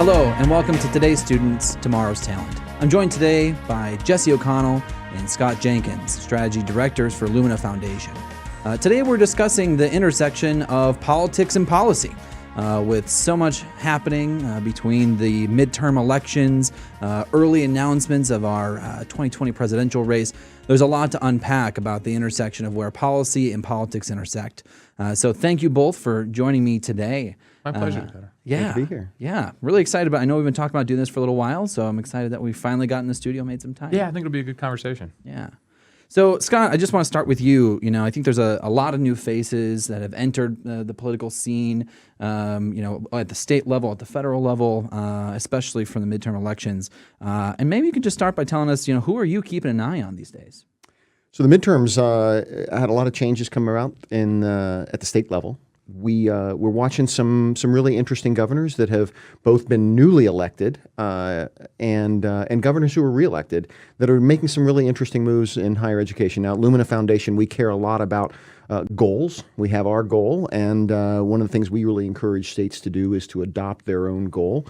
Hello, and welcome to today's students, tomorrow's talent. I'm joined today by Jesse O'Connell and Scott Jenkins, strategy directors for Lumina Foundation. Today we're discussing the intersection of politics and policy. With so much happening between the midterm elections, early announcements of our 2020 presidential race, there's a lot to unpack about the intersection of where policy and politics intersect. So thank you both for joining me today. My pleasure, Peter. Yeah, Great to be here. Yeah, really excited about. I know we've been talking about doing this for a little while, so I'm excited that we finally got in the studio, made some time. Yeah, I think it'll be a good conversation. Yeah. So, Scott, I just want to start with you. I think there's a lot of new faces that have entered the political scene, at the state level, at the federal level, especially from the midterm elections. And maybe you could just start by telling us, who are you keeping an eye on these days? So the midterms had a lot of changes come around at the state level. We're watching some really interesting governors that have both been newly elected and governors who were reelected that are making some really interesting moves in higher education. Now, at Lumina Foundation, we care a lot about goals. We have our goal, and one of the things we really encourage states to do is to adopt their own goal.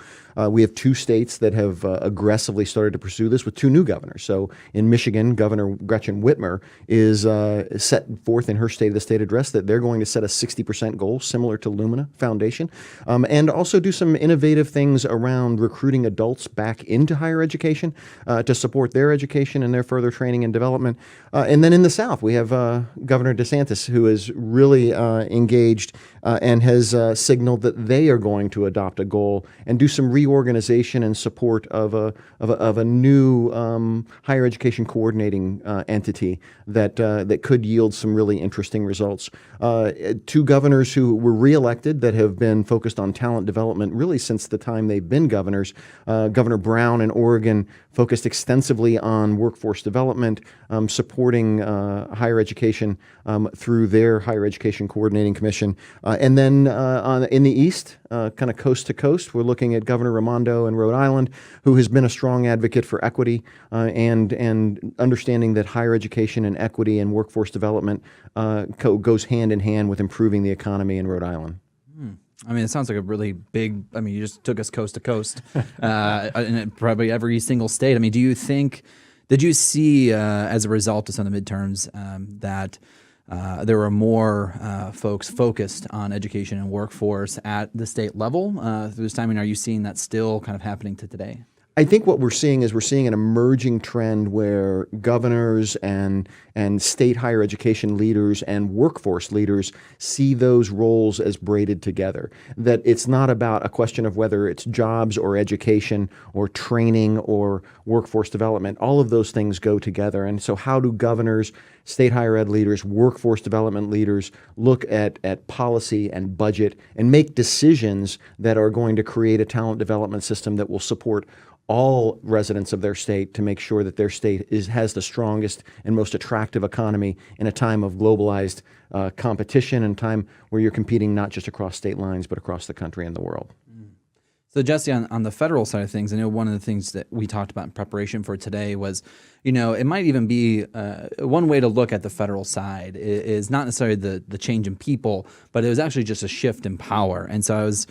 We have two states that have aggressively started to pursue this with two new governors. So in Michigan, Governor Gretchen Whitmer is set forth in her State of the State address that they're going to set a 60% goal, similar to Lumina Foundation, and also do some innovative things around recruiting adults back into higher education to support their education and their further training and development. And then in the South, we have Governor DeSantis, who is really engaged and has signaled that they are going to adopt a goal and do some reorganization and support of a new higher education coordinating entity that could yield some really interesting results. Two governors who were reelected that have been focused on talent development really since the time they've been governors. Governor Brown in Oregon focused extensively on workforce development, supporting higher education through their Higher Education Coordinating Commission. And then in the East, kind of coast to coast, we're looking at Governor Raimondo in Rhode Island, who has been a strong advocate for equity and understanding that higher education and equity and workforce development goes hand in hand with improving the economy in Rhode Island. I mean, it sounds like a really big, you just took us coast to coast, in probably every single state. I mean, did you see as a result of some of the midterms that there were more folks focused on education and workforce at the state level through this time? And are you seeing that still kind of happening to today? I think what we're seeing an emerging trend where governors and state higher education leaders and workforce leaders see those roles as braided together. That it's not about a question of whether it's jobs or education or training or workforce development. All of those things go together. And so how do governors, state higher ed leaders, workforce development leaders look at policy and budget and make decisions that are going to create a talent development system that will support all residents of their state to make sure that their state has the strongest and most attractive economy in a time of globalized competition and time where you're competing not just across state lines but across the country and the world. So Jesse, on the federal side of things, I know one of the things that we talked about in preparation for today was, it might even be one way to look at the federal side is not necessarily the change in people, but it was actually just a shift in power. And so I was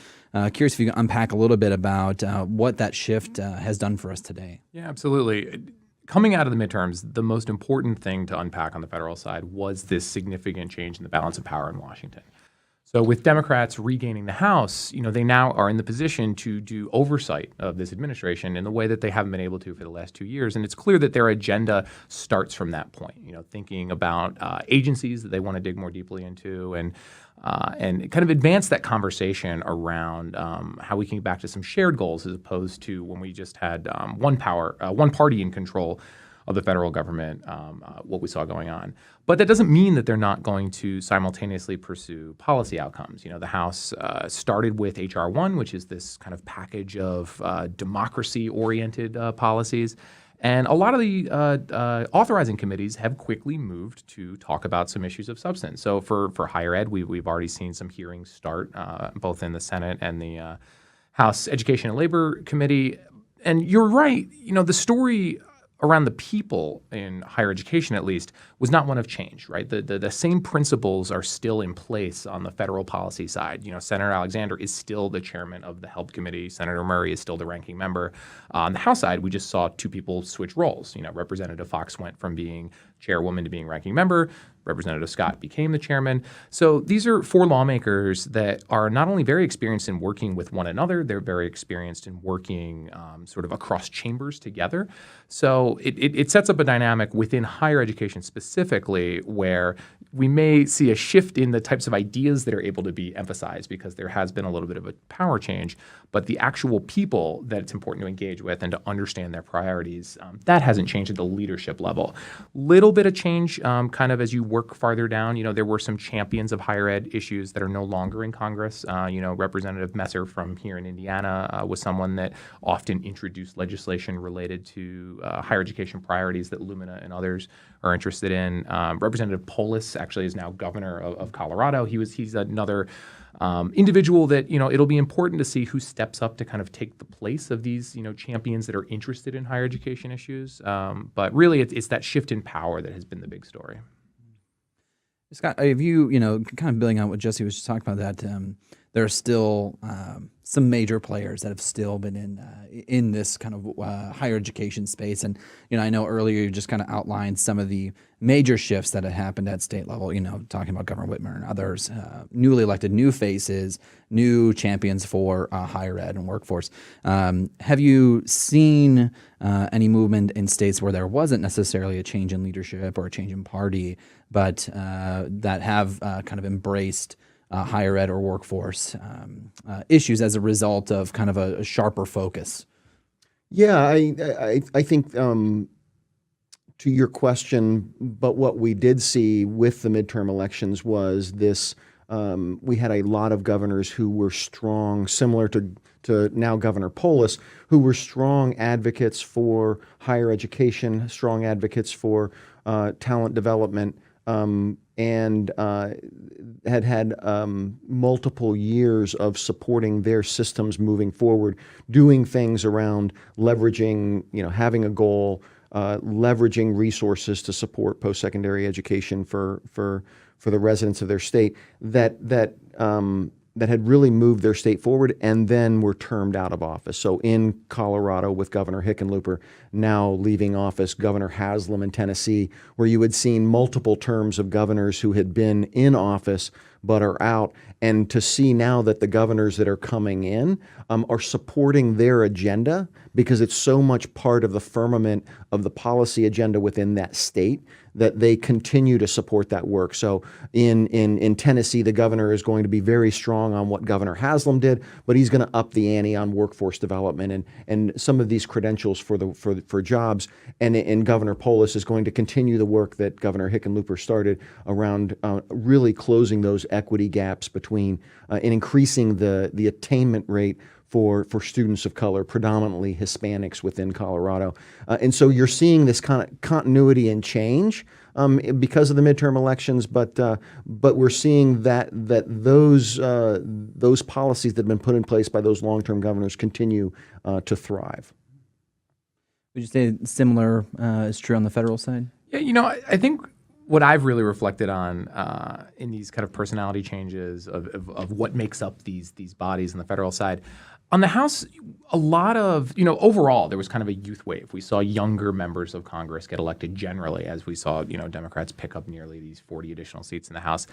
curious if you could unpack a little bit about what that shift has done for us today. Yeah, absolutely. Coming out of the midterms, the most important thing to unpack on the federal side was this significant change in the balance of power in Washington. So with Democrats regaining the House, they now are in the position to do oversight of this administration in the way that they haven't been able to for the last 2 years. And it's clear that their agenda starts from that point, thinking about agencies that they want to dig more deeply into and kind of advance that conversation around how we can get back to some shared goals as opposed to when we just had one party in control of the federal government, what we saw going on. But that doesn't mean that they're not going to simultaneously pursue policy outcomes. The House started with H.R. 1, which is this kind of package of democracy-oriented policies. And a lot of the authorizing committees have quickly moved to talk about some issues of substance. So for higher ed, we've already seen some hearings start, both in the Senate and the House Education and Labor Committee. And you're right, the story around the people in higher education, at least, was not one of change, right? The same principles are still in place on the federal policy side. Senator Alexander is still the chairman of the HELP committee. Senator Murray is still the ranking member. On the House side, we just saw two people switch roles. Representative Fox went from being chairwoman to being ranking member. Representative Scott became the chairman. So these are four lawmakers that are not only very experienced in working with one another, they're very experienced in working sort of across chambers together. So it sets up a dynamic within higher education specifically where we may see a shift in the types of ideas that are able to be emphasized because there has been a little bit of a power change, but the actual people that it's important to engage with and to understand their priorities, that hasn't changed at the leadership level. Little bit of change kind of as you work farther down. There were some champions of higher ed issues that are no longer in Congress. Representative Messer from here in Indiana was someone that often introduced legislation related to higher education priorities that Lumina and others are interested in. Representative Polis actually is now governor of Colorado. He's another individual that, it'll be important to see who steps up to kind of take the place of these, champions that are interested in higher education issues. But really, it's that shift in power that has been the big story. Scott, have you, kind of building on what Jesse was just talking about, that there are still some major players that have still been in this kind of higher education space. And, I know earlier you just kind of outlined some of the major shifts that have happened at state level, talking about Governor Whitmer and others, newly elected new faces, new champions for higher ed and workforce. Have you seen any movement in states where there wasn't necessarily a change in leadership or a change in party, but that have kind of embraced higher ed or workforce issues as a result of kind of a sharper focus? Yeah, I think to your question, but what we did see with the midterm elections was this. We had a lot of governors who were strong, similar to now Governor Polis, who were strong advocates for higher education, strong advocates for talent development, and had multiple years of supporting their systems moving forward, doing things around leveraging, having a goal, leveraging resources to support post-secondary education for the residents of their state that had really moved their state forward and then were termed out of office. So in Colorado with Governor Hickenlooper now leaving office, Governor Haslam in Tennessee, where you had seen multiple terms of governors who had been in office but are out, and to see now that the governors that are coming in are supporting their agenda because it's so much part of the firmament of the policy agenda within that state that they continue to support that work. So in Tennessee, the governor is going to be very strong on what Governor Haslam did, but he's going to up the ante on workforce development and some of these credentials for jobs. And Governor Polis is going to continue the work that Governor Hickenlooper started around really closing those equity gaps between and increasing the attainment rate for students of color, predominantly Hispanics within Colorado. And so you're seeing this kind of continuity and change because of the midterm elections, but we're seeing that those policies that have been put in place by those long-term governors continue to thrive. Would you say similar is true on the federal side? Yeah, I think what I've really reflected on in these kind of personality changes of what makes up these bodies on the federal side. On the House, a lot of, overall, there was kind of a youth wave. We saw younger members of Congress get elected generally, as we saw, Democrats pick up nearly these 40 additional seats in the House.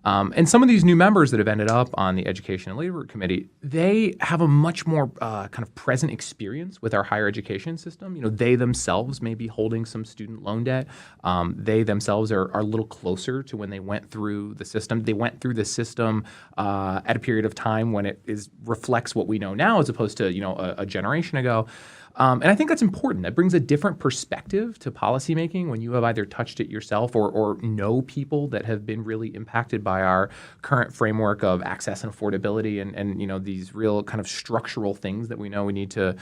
And some of these new members that have ended up on the Education and Labor Committee, they have a much more kind of present experience with our higher education system. They themselves may be holding some student loan debt. They themselves are a little closer to when they went through the system. They went through the system at a period of time when it reflects what we know now as opposed to, a generation ago. And I think that's important. That brings a different perspective to policymaking when you have either touched it yourself or know people that have been really impacted by our current framework of access and affordability and these real kind of structural things that we know we need to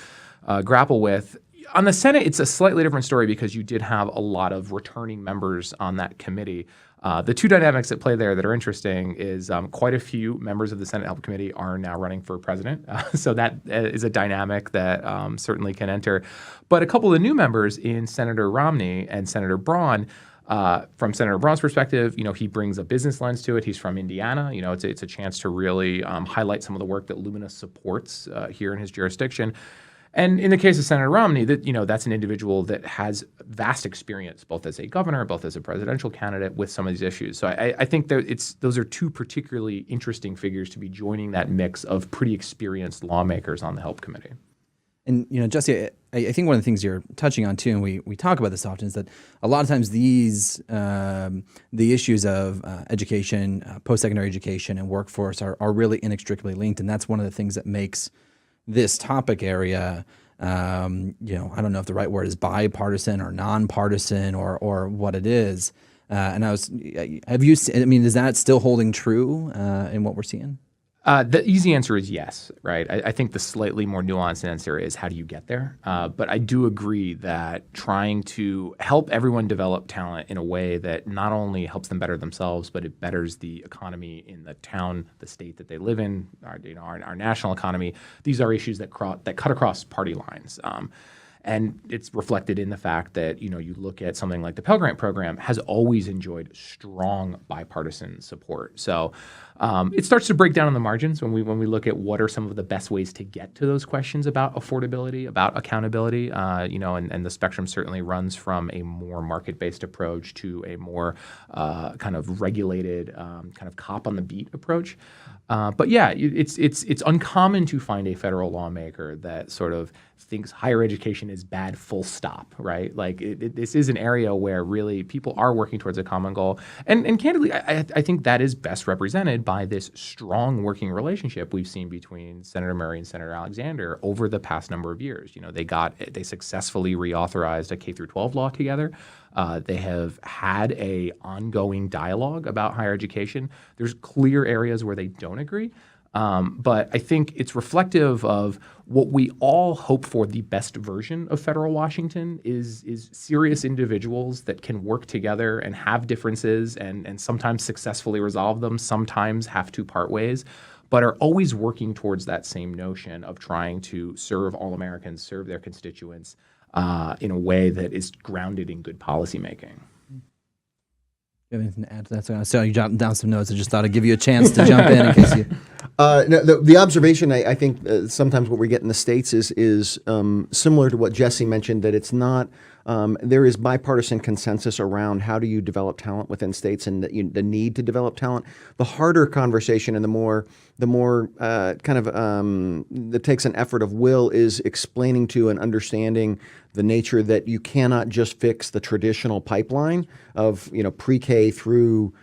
grapple with. On the Senate, it's a slightly different story because you did have a lot of returning members on that committee. The two dynamics at play there that are interesting is quite a few members of the Senate Help Committee are now running for president. So that is a dynamic that certainly can enter. But a couple of the new members in Senator Romney and Senator Braun, from Senator Braun's perspective, he brings a business lens to it. He's from Indiana. It's a chance to really highlight some of the work that Lumina supports here in his jurisdiction. And in the case of Senator Romney, that's an individual that has vast experience, both as a governor, both as a presidential candidate, with some of these issues. So I think that those are two particularly interesting figures to be joining that mix of pretty experienced lawmakers on the Help Committee. And, Jesse, I think one of the things you're touching on, too, and we talk about this often, is that a lot of times the issues of education, post-secondary education, and workforce are really inextricably linked. And that's one of the things that makes this topic area, I don't know if the right word is bipartisan or nonpartisan or what it is. And is that still holding true in what we're seeing? The easy answer is yes, right? I think the slightly more nuanced answer is how do you get there? But I do agree that trying to help everyone develop talent in a way that not only helps them better themselves, but it betters the economy in the town, the state that they live in, our national economy. These are issues that cut across party lines. And it's reflected in the fact that, you look at something like the Pell Grant program has always enjoyed strong bipartisan support. So it starts to break down on the margins when we look at what are some of the best ways to get to those questions about affordability, about accountability, and the spectrum certainly runs from a more market-based approach to a more kind of regulated, kind of cop on the beat approach. But yeah, it's uncommon to find a federal lawmaker that sort of thinks higher education is bad, full stop, right? Like this is an area where really people are working towards a common goal. And candidly, I think that is best represented by this strong working relationship we've seen between Senator Murray and Senator Alexander over the past number of years. They successfully reauthorized a K-12 law together. They have had a ongoing dialogue about higher education. There's clear areas where they don't agree. But I think it's reflective of what we all hope for. The best version of federal Washington is serious individuals that can work together and have differences and sometimes successfully resolve them, sometimes have to part ways, but are always working towards that same notion of trying to serve all Americans, serve their constituents in a way that is grounded in good policymaking. You have anything to add to that? So I saw you jotting down some notes. I just thought I'd give you a chance to jump in case you. No, the observation, I think sometimes what we get in the States is similar to what Jesse mentioned, that it's not, there is bipartisan consensus around how do you develop talent within states and the need to develop talent. The harder conversation and the more that takes an effort of will is explaining to and understanding the nature that you cannot just fix the traditional pipeline of pre-K through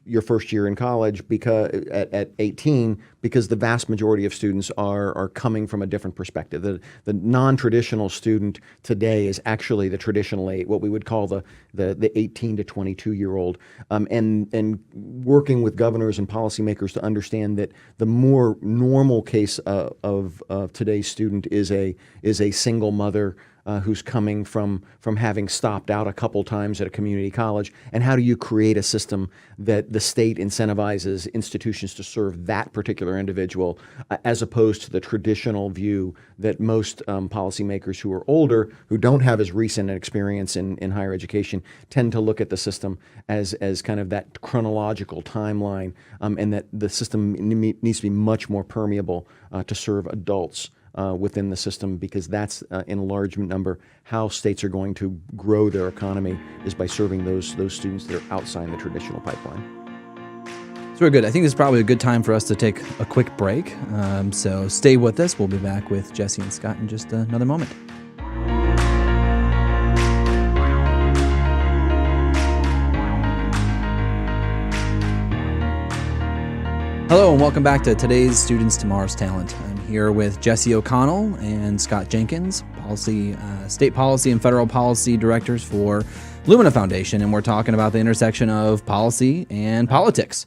your first year in college because at 18, because the vast majority of students are coming from a different perspective. The non-traditional student today is actually the traditional what we would call the 18 to 22-year-old, and working with governors and policymakers to understand that the more normal case of today's student is a single mother who's coming from having stopped out a couple times at a community college, and how do you create a system that the state incentivizes institutions to serve that particular individual, as opposed to the traditional view that most policymakers who are older, who don't have as recent an experience in higher education, tend to look at the system as kind of that chronological timeline, and that the system needs to be much more permeable to serve adults within the system, because that's in a large number how states are going to grow their economy, is by serving those students that are outside the traditional pipeline. So very good. I think this is probably a good time for us to take a quick break. So stay with us. We'll be back with Jesse and Scott in just another moment. Hello and welcome back to today's Students, Tomorrow's Talent. I'm here with Jesse O'Connell and Scott Jenkins, state policy and federal policy directors for Lumina Foundation, and we're talking about the intersection of policy and politics.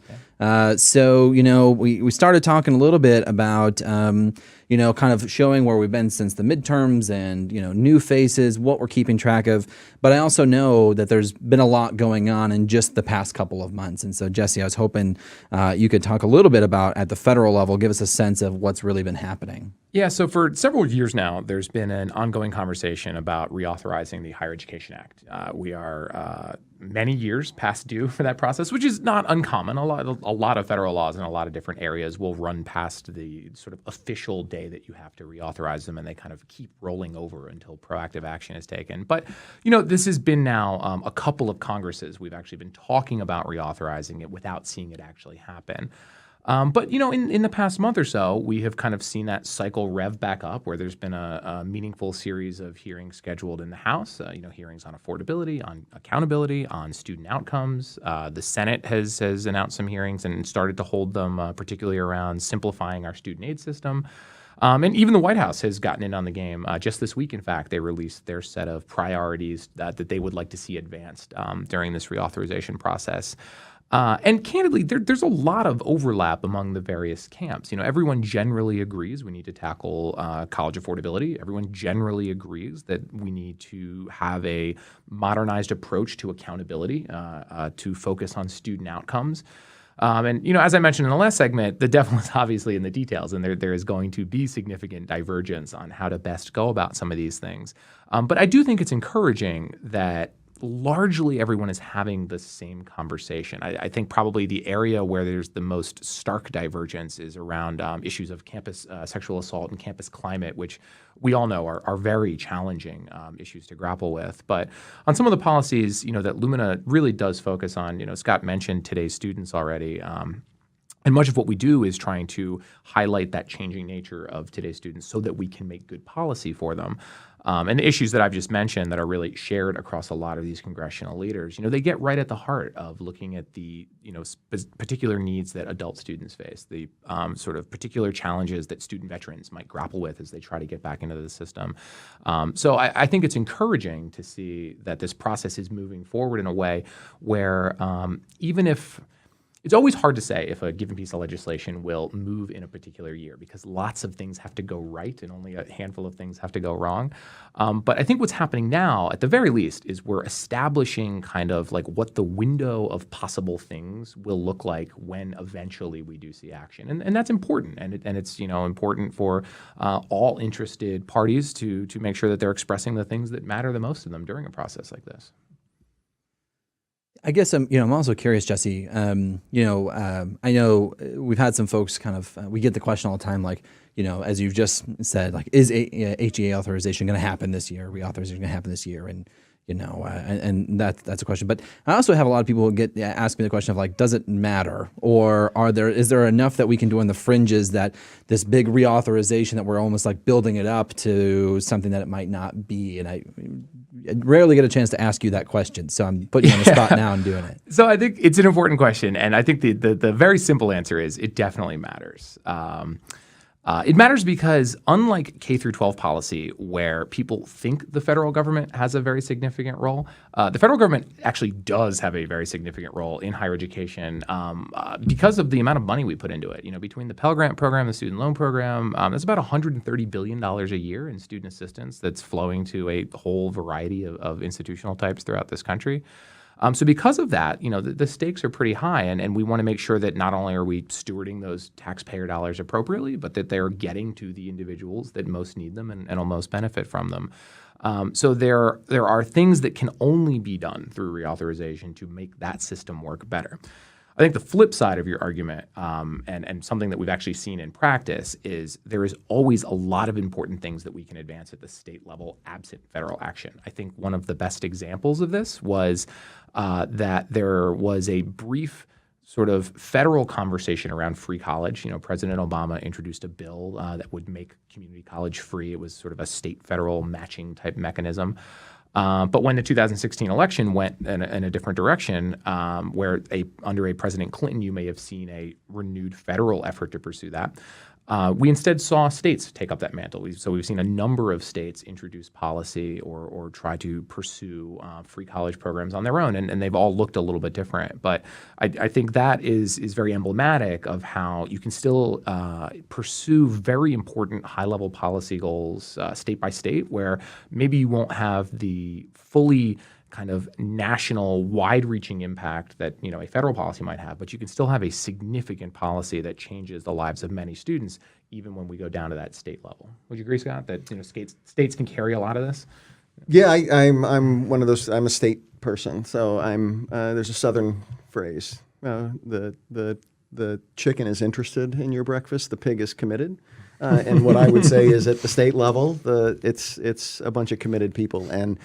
So, we started talking a little bit about, kind of showing where we've been since the midterms and, new faces, what we're keeping track of. But I also know that there's been a lot going on in just the past couple of months. And so, Jesse, I was hoping you could talk a little bit about at the federal level, give us a sense of what's really been happening. Yeah, so for several years now, there's been an ongoing conversation about reauthorizing the Higher Education Act. We are many years past due for that process, which is not uncommon. A lot of federal laws in a lot of different areas will run past the sort of official day that you have to reauthorize them, and they kind of keep rolling over until proactive action is taken. But, this has been now a couple of Congresses. We've actually been talking about reauthorizing it without seeing it actually happen. But in the past month or so, we have kind of seen that cycle rev back up, where there's been a meaningful series of hearings scheduled in the House. Hearings on affordability, on accountability, on student outcomes. The Senate has announced some hearings and started to hold them, particularly around simplifying our student aid system. And even the White House has gotten in on the game. Just this week, in fact, they released their set of priorities that they would like to see advanced during this reauthorization process. And candidly, there's a lot of overlap among the various camps. Everyone generally agrees we need to tackle college affordability. Everyone generally agrees that we need to have a modernized approach to accountability, to focus on student outcomes. And as I mentioned in the last segment, the devil is obviously in the details, and there is going to be significant divergence on how to best go about some of these things. But I do think it's encouraging that largely everyone is having the same conversation. I think probably the area where there's the most stark divergence is around issues of campus sexual assault and campus climate, which we all know are very challenging issues to grapple with. But on some of the policies, that Lumina really does focus on, Scott mentioned today's students already. And much of what we do is trying to highlight that changing nature of today's students so that we can make good policy for them. And the issues that I've just mentioned that are really shared across a lot of these congressional leaders, they get right at the heart of looking at the, particular needs that adult students face, the sort of particular challenges that student veterans might grapple with as they try to get back into the system. So I think it's encouraging to see that this process is moving forward in a way where even if it's always hard to say if a given piece of legislation will move in a particular year, because lots of things have to go right and only a handful of things have to go wrong. But I think what's happening now, at the very least, is we're establishing kind of like what the window of possible things will look like when eventually we do see action. And that's important. And it's important for all interested parties to make sure that they're expressing the things that matter the most to them during a process like this. I guess I'm also curious, Jesse. I know we've had some folks kind of we get the question all the time, like as you've just said, like is HEA authorization going to happen this year? Reauthorization going to happen this year? And and that's a question. But I also have a lot of people who ask me the question of like, does it matter, or is there enough that we can do on the fringes that this big reauthorization that we're almost like building it up to something that it might not be? And I rarely get a chance to ask you that question, so I'm putting you on the spot now and doing it. So I think it's an important question, and I think the very simple answer is it definitely matters. It matters because unlike K through 12 policy, where people think the federal government has a very significant role, the federal government actually does have a very significant role in higher education because of the amount of money we put into it. Between the Pell Grant program, the student loan program, that's about $130 billion a year in student assistance that's flowing to a whole variety of institutional types throughout this country. So because of that, the stakes are pretty high, and we want to make sure that not only are we stewarding those taxpayer dollars appropriately, but that they're getting to the individuals that most need them and will most benefit from them. So there are things that can only be done through reauthorization to make that system work better. I think the flip side of your argument, and something that we've actually seen in practice, is there is always a lot of important things that we can advance at the state level absent federal action. I think one of the best examples of this was that there was a brief sort of federal conversation around free college. President Obama introduced a bill that would make community college free. It was sort of a state-federal matching type mechanism. But when the 2016 election went in a different direction, where under a President Clinton, you may have seen a renewed federal effort to pursue that. We instead saw states take up that mantle. So we've seen a number of states introduce policy or try to pursue free college programs on their own, and they've all looked a little bit different. But I think that is very emblematic of how you can still pursue very important high-level policy goals state by state, where maybe you won't have the fully kind of national, wide-reaching impact that a federal policy might have, but you can still have a significant policy that changes the lives of many students, even when we go down to that state level. Would you agree, Scott, that states can carry a lot of this? Yeah, I'm one of those. I'm a state person, so there's a Southern phrase: the chicken is interested in your breakfast, the pig is committed. And what I would say is at the state level, it's a bunch of committed people, and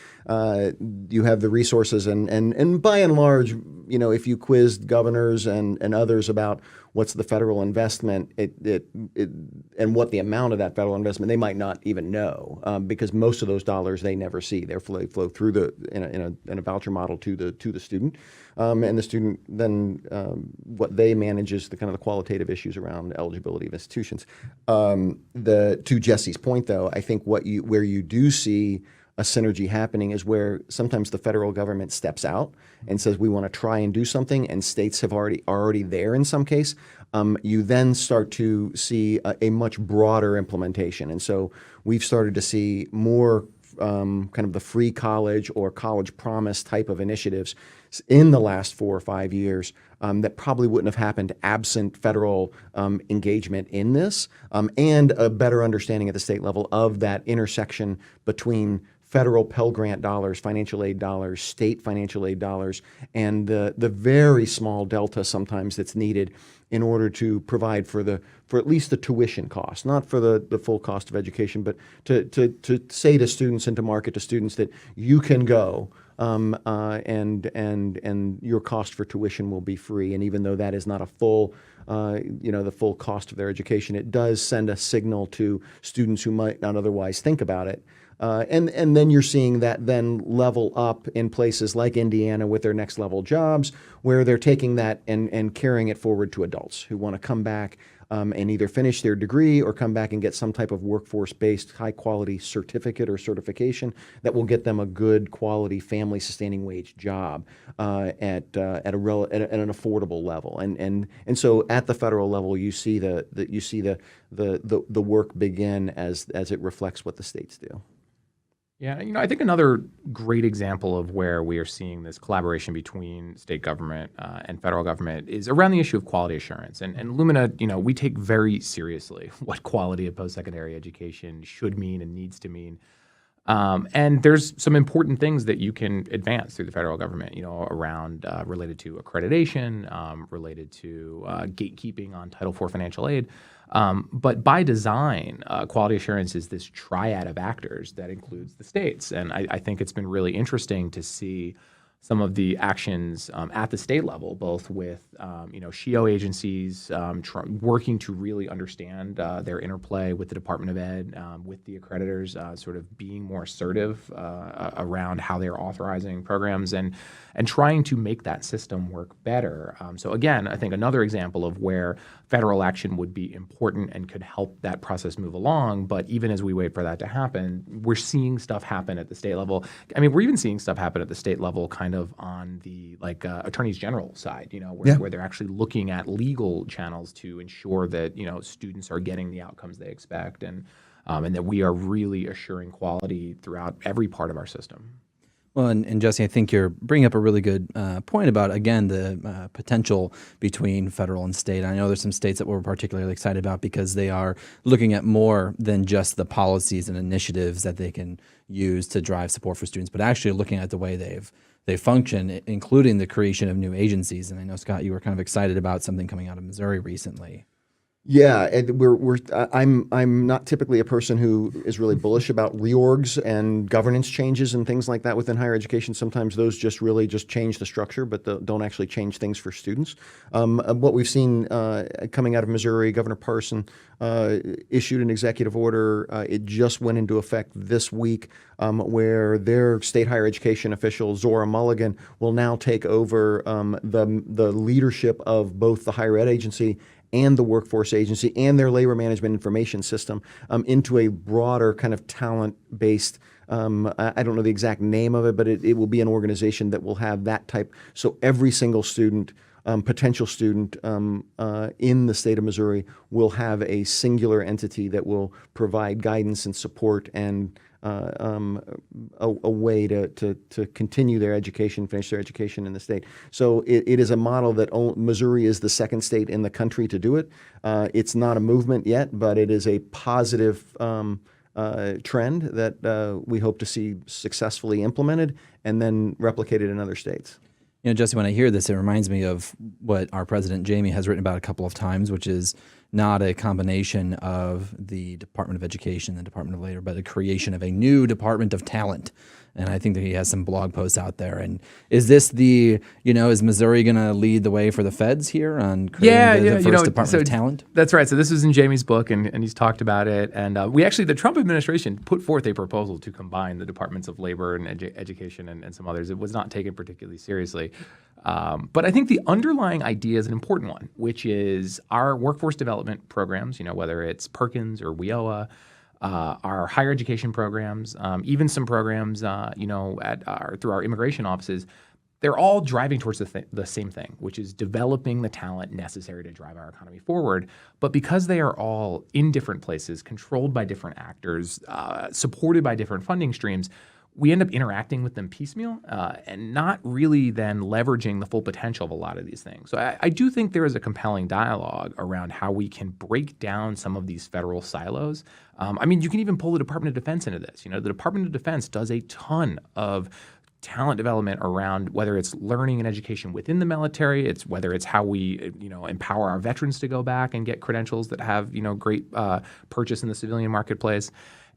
you have the resources, and by and large, if you quizzed governors and others about what's the federal investment, and what the amount of that federal investment, they might not even know, because most of those dollars they never see. They flow through in a voucher model to the student, and the student then what they manage is the kind of the qualitative issues around eligibility of institutions. To Jesse's point, though, I think where you do see a synergy happening is where sometimes the federal government steps out and says we want to try and do something, and states have already there in some case. You then start to see a much broader implementation, and so we've started to see more kind of the free college or college promise type of initiatives in the last 4 or 5 years that probably wouldn't have happened absent federal engagement in this, and a better understanding at the state level of that intersection between federal Pell Grant dollars, financial aid dollars, state financial aid dollars, and the very small delta sometimes that's needed in order to provide for at least the tuition cost, not for the full cost of education, but to say to students and to market to students that you can go and your cost for tuition will be free. And even though that is not a full the full cost of their education, it does send a signal to students who might not otherwise think about it. And then you're seeing that then level up in places like Indiana with their next level jobs, where they're taking that and carrying it forward to adults who want to come back and either finish their degree or come back and get some type of workforce-based high-quality certificate or certification that will get them a good quality family-sustaining wage job at an affordable level. And so at the federal level, you see the work begin as it reflects what the states do. Yeah, I think another great example of where we are seeing this collaboration between state government and federal government is around the issue of quality assurance. And Lumina, we take very seriously what quality of post-secondary education should mean and needs to mean. And there's some important things that you can advance through the federal government, around related to accreditation, related to gatekeeping on Title IV financial aid. But by design, quality assurance is this triad of actors that includes the states. And I think it's been really interesting to see some of the actions at the state level, both with SHIO agencies working to really understand their interplay with the Department of Ed, with the accreditors, sort of being more assertive around how they're authorizing programs and trying to make that system work better. So again, I think another example of where federal action would be important and could help that process move along. But even as we wait for that to happen, we're seeing stuff happen at the state level. I mean, we're even seeing stuff happen at the state level kind of on the attorneys general side, where they're actually looking at legal channels to ensure that, students are getting the outcomes they expect and that we are really assuring quality throughout every part of our system. Well, and Jesse, I think you're bringing up a really good point about, again, the potential between federal and state. I know there's some states that we're particularly excited about because they are looking at more than just the policies and initiatives that they can use to drive support for students, but actually looking at the way they function, including the creation of new agencies. And I know, Scott, you were kind of excited about something coming out of Missouri recently. Yeah, and I'm not typically a person who is really bullish about reorgs and governance changes and things like that within higher education. Sometimes those just change the structure, but don't actually change things for students. What we've seen coming out of Missouri, Governor Parson issued an executive order. It just went into effect this week, where their state higher education official, Zora Mulligan, will now take over the leadership of both the higher ed agency and the workforce agency and their labor management information system into a broader kind of talent-based, I don't know the exact name of it, but it will be an organization that will have that type. So every single student, potential student in the state of Missouri will have a singular entity that will provide guidance and support and a way to continue their education, finish their education in the state. So it is a model that Missouri is the second state in the country to do it. It's not a movement yet, but it is a positive trend that we hope to see successfully implemented and then replicated in other states. You know, Jesse, when I hear this, it reminds me of what our president, Jamie, has written about a couple of times, which is not a combination of the Department of Education and the Department of Labor, but the creation of a new Department of Talent. And I think that he has some blog posts out there. And is this is Missouri going to lead the way for the feds here on creating the first Department of Talent? That's right. So this is in Jamie's book, and he's talked about it. And the Trump administration put forth a proposal to combine the Departments of Labor and Education and some others. It was not taken particularly seriously. But I think the underlying idea is an important one, which is our workforce development programs, whether it's Perkins or WIOA, our higher education programs, even some programs, through our immigration offices, they're all driving towards the same thing, which is developing the talent necessary to drive our economy forward. But because they are all in different places, controlled by different actors, supported by different funding streams, we end up interacting with them piecemeal and not really then leveraging the full potential of a lot of these things. So I do think there is a compelling dialogue around how we can break down some of these federal silos. You can even pull the Department of Defense into this. The Department of Defense does a ton of talent development around whether it's learning and education within the military, whether it's how we empower our veterans to go back and get credentials that have great purchase in the civilian marketplace.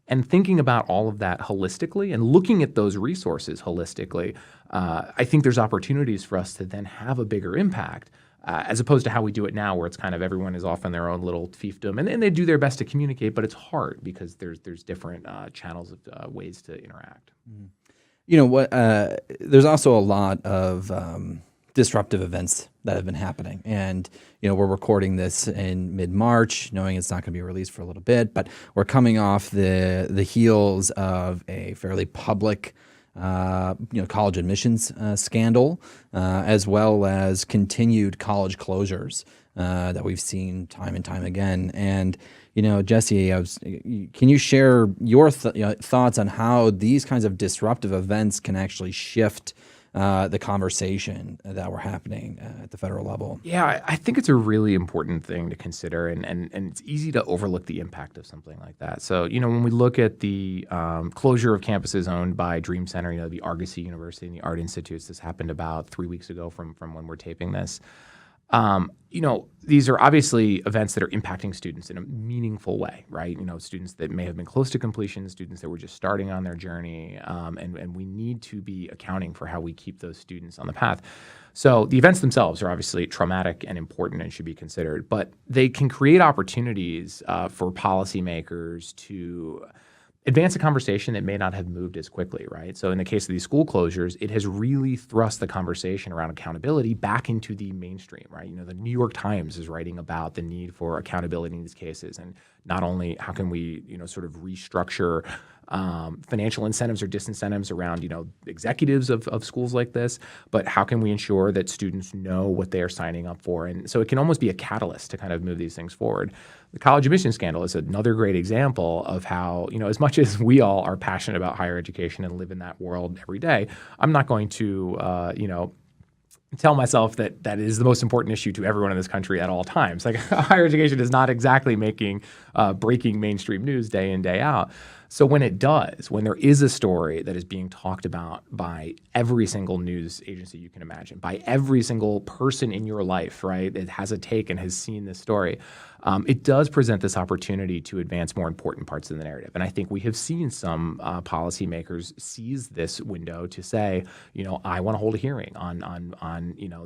And thinking about all of that holistically and looking at those resources holistically, I think there's opportunities for us to then have a bigger impact as opposed to how we do it now, where it's kind of everyone is off on their own little fiefdom. And they do their best to communicate, but it's hard because there's different channels of ways to interact. There's also a lot of disruptive events that have been happening. And, we're recording this in mid-March, knowing it's not going to be released for a little bit, but we're coming off the heels of a fairly public college admissions scandal, as well as continued college closures that we've seen time and time again. And, Jesse, can you share your thoughts on how these kinds of disruptive events can actually shift the conversation that were happening at the federal level? Yeah, I think it's a really important thing to consider, and it's easy to overlook the impact of something like that. So, when we look at the closure of campuses owned by Dream Center, the Argosy University and the Art Institutes, this happened about 3 weeks ago from when we're taping this. These are obviously events that are impacting students in a meaningful way, right? Students that may have been close to completion, students that were just starting on their journey, and we need to be accounting for how we keep those students on the path. So the events themselves are obviously traumatic and important and should be considered, but they can create opportunities for policymakers to advance a conversation that may not have moved as quickly, right? So in the case of these school closures, it has really thrust the conversation around accountability back into the mainstream, right? The New York Times is writing about the need for accountability in these cases, and not only how can we, sort of restructure financial incentives or disincentives around, executives of schools like this, but how can we ensure that students know what they are signing up for? And so it can almost be a catalyst to kind of move these things forward. The college admission scandal is another great example of how, as much as we all are passionate about higher education and live in that world every day, I'm not going to, tell myself that is the most important issue to everyone in this country at all times. Like higher education is not exactly breaking mainstream news day in, day out. So when it does, when there is a story that is being talked about by every single news agency you can imagine, by every single person in your life, right, that has a take and has seen this story, it does present this opportunity to advance more important parts of the narrative. And I think we have seen some policymakers seize this window to say, I want to hold a hearing on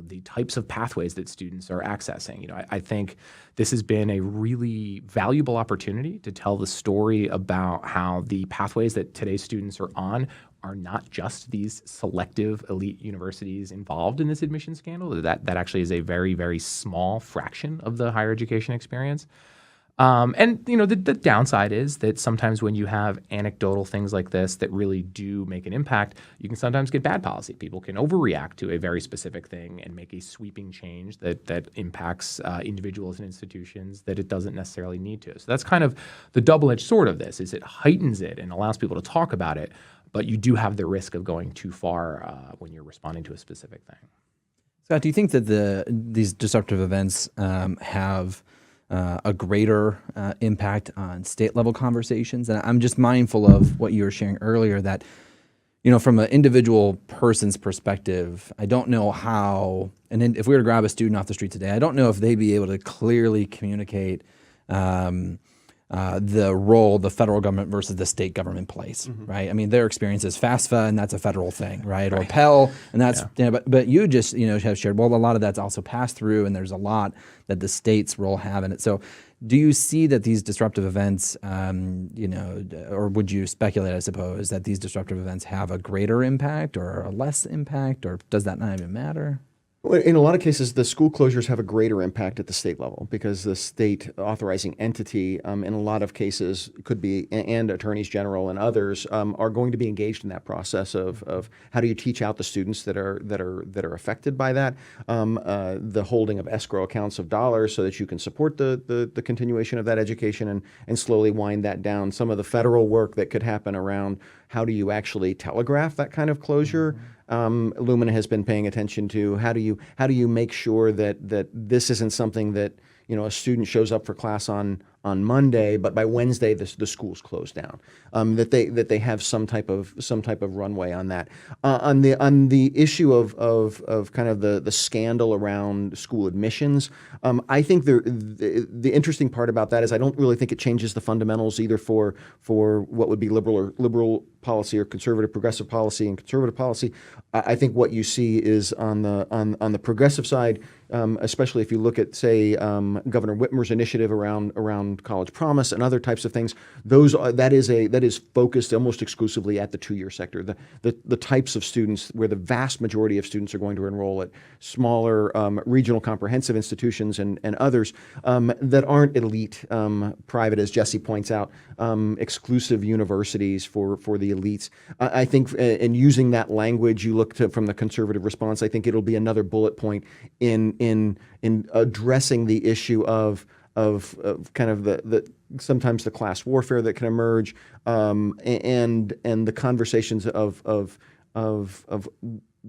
the types of pathways that students are accessing. I think this has been a really valuable opportunity to tell the story about how now the pathways that today's students are on are not just these selective elite universities involved in this admission scandal. That actually is a very, very small fraction of the higher education experience. And the downside is that sometimes when you have anecdotal things like this that really do make an impact, you can sometimes get bad policy. People can overreact to a very specific thing and make a sweeping change that impacts individuals and institutions that it doesn't necessarily need to. So that's kind of the double-edged sword of this, is it heightens it and allows people to talk about it, but you do have the risk of going too far when you're responding to a specific thing. Scott, do you think that these disruptive events have a greater impact on state-level conversations? And I'm just mindful of what you were sharing earlier, that from an individual person's perspective, I don't know how, and then if we were to grab a student off the street today, I don't know if they'd be able to clearly communicate the role the federal government versus the state government plays, right? I mean, their experience is FAFSA, and that's a federal thing, right? Or Pell, and that's, but you just, have shared, well, a lot of that's also passed through, and there's a lot that the state's role have in it. So do you see that these disruptive events, or would you speculate, I suppose, that these disruptive events have a greater impact or a less impact, or does that not even matter? Well, in a lot of cases, the school closures have a greater impact at the state level because the state authorizing entity, in a lot of cases, could be, and attorneys general and others are going to be engaged in that process of how do you teach out the students that are affected by that, the holding of escrow accounts of dollars so that you can support the continuation of that education and slowly wind that down. Some of the federal work that could happen around how do you actually telegraph that kind of closure. Lumina has been paying attention to how do you make sure that this isn't something that a student shows up for class on Monday, but by Wednesday the school's closed down. That they have some type of runway on that. On the issue of kind of the scandal around school admissions, I think the interesting part about that is I don't really think it changes the fundamentals either for what would be liberal policy or conservative progressive policy and conservative policy. I think what you see is on the progressive side, especially if you look at, say, Governor Whitmer's initiative around college promise and other types of things, that is focused almost exclusively at the two-year sector. The types of students where the vast majority of students are going to enroll at smaller regional comprehensive institutions and others that aren't elite, private, as Jesse points out, exclusive universities for the elites. I think in using that language, you look to from the conservative response, I think it'll be another bullet point in addressing the issue of kind of the sometimes the class warfare that can emerge, and the conversations of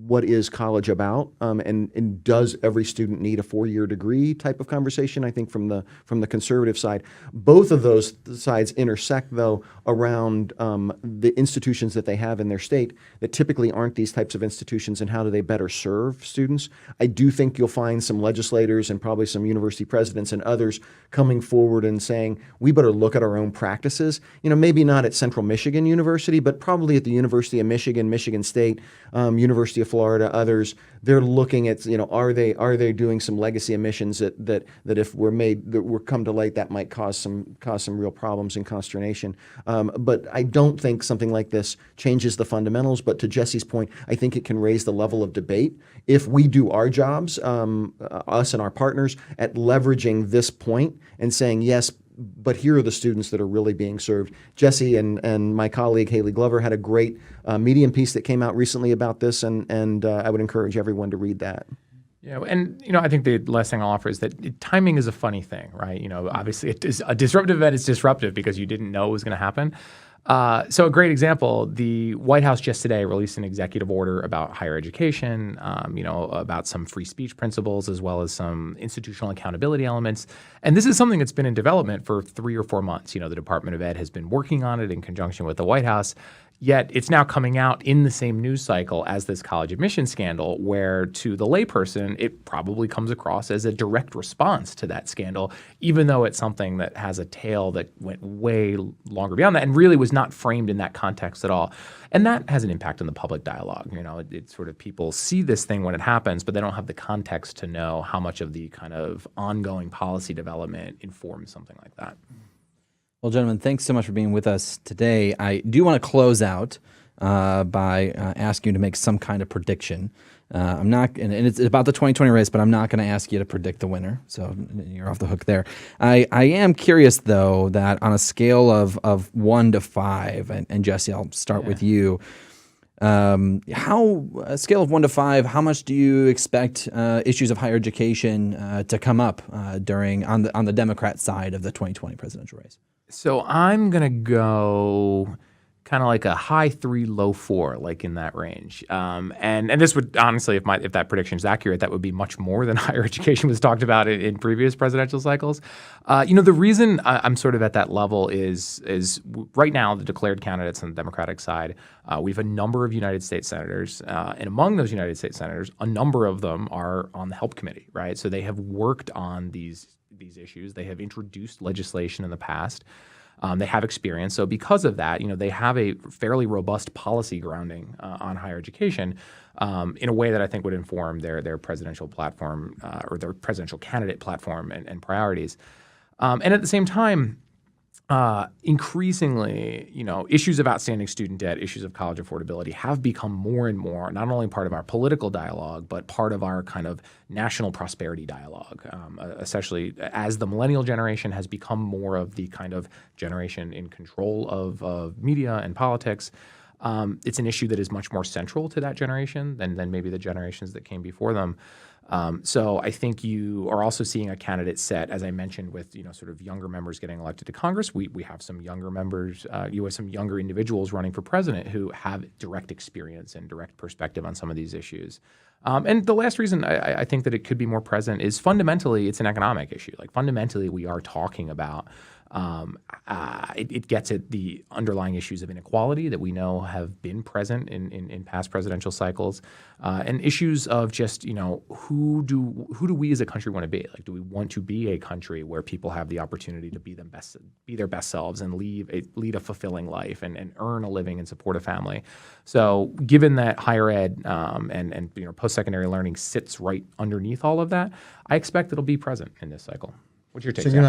what is college about, and does every student need a 4-year degree type of conversation. I think from the conservative side, both of those sides intersect though around the institutions that they have in their state that typically aren't these types of institutions, and how do they better serve students. I do think you'll find some legislators and probably some university presidents and others coming forward and saying we better look at our own practices. Maybe not at Central Michigan University, but probably at the University of Michigan, Michigan State, University of Florida, others. They're looking at, are they doing some legacy emissions that if were come to light, that might cause some real problems and consternation. But I don't think something like this changes the fundamentals. But to Jesse's point, I think it can raise the level of debate if we do our jobs, us and our partners, at leveraging this point and saying yes, but here are the students that are really being served. Jesse and my colleague Haley Glover had a great Medium piece that came out recently about this, and I would encourage everyone to read that. Yeah, and I think the last thing I'll offer is that timing is a funny thing, right? Obviously a disruptive event is disruptive because you didn't know it was going to happen. So a great example, the White House just today released an executive order about higher education, about some free speech principles as well as some institutional accountability elements. And this is something that's been in development for 3 or 4 months. The Department of Ed has been working on it in conjunction with the White House. Yet it's now coming out in the same news cycle as this college admission scandal, where to the layperson, it probably comes across as a direct response to that scandal, even though it's something that has a tale that went way longer beyond that and really was not framed in that context at all. And that has an impact on the public dialogue. It's sort of people see this thing when it happens, but they don't have the context to know how much of the kind of ongoing policy development informs something like that. Well, gentlemen, thanks so much for being with us today. I do want to close out by asking you to make some kind of prediction. I'm not, and it's about the 2020 race, but I'm not going to ask you to predict the winner. So you're off the hook there. I am curious, though, that on a scale of 1 to 5, and Jesse, I'll start with you. A scale of 1 to 5, how much do you expect issues of higher education to come up on the Democrat side of the 2020 presidential race? So I'm going to go kind of like a high 3, low 4, like in that range. And this would honestly, if that prediction is accurate, that would be much more than higher education was talked about in previous presidential cycles. The reason I'm sort of at that level is right now the declared candidates on the Democratic side, we have a number of United States senators, and among those United States senators, a number of them are on the Help Committee, right? So they have worked on these issues. They have introduced legislation in the past. They have experience. So because of that, they have a fairly robust policy grounding on higher education in a way that I think would inform their presidential platform or their presidential candidate platform and priorities. And at the same time, increasingly, issues of outstanding student debt, issues of college affordability have become more and more not only part of our political dialogue, but part of our kind of national prosperity dialogue, especially as the millennial generation has become more of the kind of generation in control of media and politics. It's an issue that is much more central to that generation than maybe the generations that came before them. So I think you are also seeing a candidate set, as I mentioned, with sort of younger members getting elected to Congress. We have some younger members, you have some younger individuals running for president who have direct experience and direct perspective on some of these issues. And the last reason I think that it could be more present is fundamentally it's an economic issue. Like fundamentally we are talking about it gets at the underlying issues of inequality that we know have been present in past presidential cycles, and issues of just who do we as a country want to be? Like, do we want to be a country where people have the opportunity to be their best selves and lead a fulfilling life and earn a living and support a family? So, given that higher ed and post-secondary learning sits right underneath all of that, I expect it'll be present in this cycle. What's your take? So you're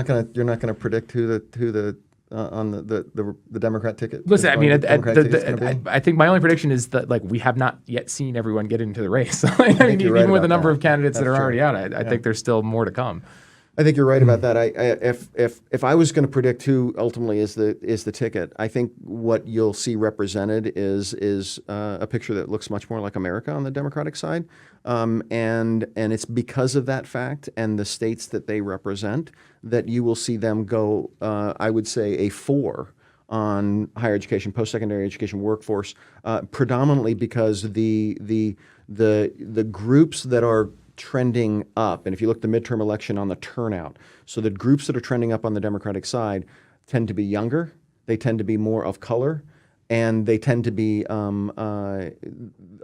not gonna predict who the on the Democrat ticket? Listen, I mean, I think my only prediction is that we have not yet seen everyone get into the race. Even with the number of candidates that are already out, I think there's still more to come. I think you're right about that. If I was going to predict who ultimately is the ticket, I think what you'll see represented is a picture that looks much more like America on the Democratic side, and it's because of that fact and the states that they represent that you will see them go. I would say a 4 on higher education, post-secondary education, workforce, predominantly because the groups that are trending up, and if you look at the midterm election on the turnout, so the groups that are trending up on the Democratic side tend to be younger, they tend to be more of color, and they tend to be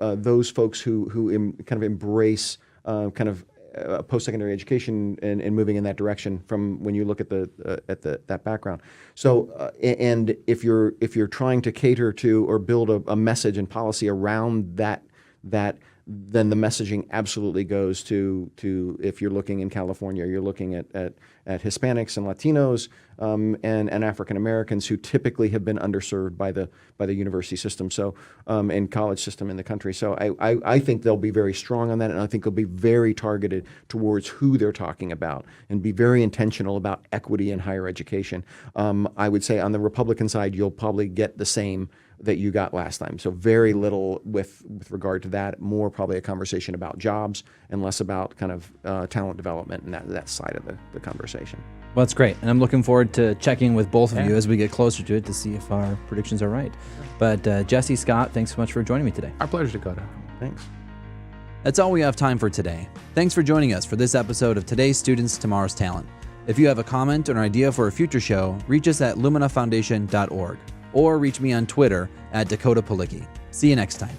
those folks who kind of embrace post-secondary education and moving in that direction from when you look at that background. So and if you're trying to cater to or build a message and policy around that then the messaging absolutely goes to if you're looking in California, you're looking at Hispanics and Latinos and African Americans who typically have been underserved by the university system, so and college system in the country. So I think they'll be very strong on that, and I think they'll be very targeted towards who they're talking about and be very intentional about equity in higher education. I would say on the Republican side, you'll probably get the same that you got last time. So very little with regard to that, more probably a conversation about jobs and less about kind of talent development and that side of the conversation. Well, that's great. And I'm looking forward to checking with both of you as we get closer to it to see if our predictions are right. But Jesse, Scott, thanks so much for joining me today. Our pleasure, Dakota. Thanks. That's all we have time for today. Thanks for joining us for this episode of Today's Students, Tomorrow's Talent. If you have a comment or an idea for a future show, reach us at luminafoundation.org or reach me on Twitter at Dakota Palicki. See you next time.